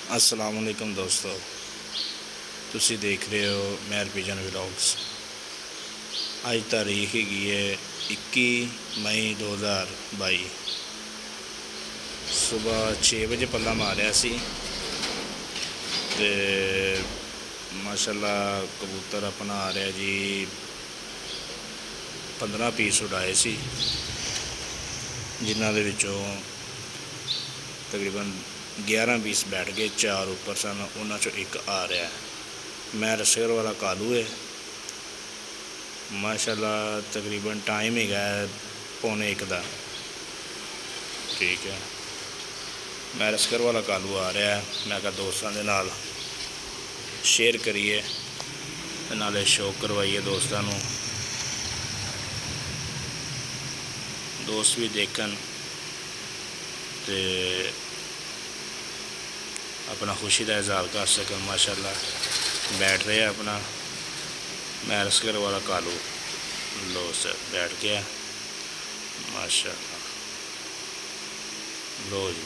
अस्सलाम वालेकुम दोस्तों, तुसी देख रहे हो महर पिजन व्लॉग्स। अज तारीख हैगी है 21 मई 2022। सुबह 6 बजे पल्ला मारिया सी ते माशाल्लाह कबूतर अपना आ रहा जी 15 पीस उड़ाए सी, जिन्हों के तकरीबन 11 पीस बैठ गए, 4 उपर सन, उन्होंने एक आ रहा है। मैं रसगर वाला कालू है माशाल्लाह। तकरीबन टाइम ही है 1:45 का, ठीक है। मैं रसगर वाला कालू आ रहा है। मैं कहा दोस्तों के नाल शेयर करिए, नाले शौक करवाइए दोस्तों को, दोस्त भी देखन ते अपना खुशी का इजहार कर सकन। माशाल्लाह बैठ रहे अपना। मैं रसगर वाला कालू लो सर बैठ गया माशाल्लाह। लो जी।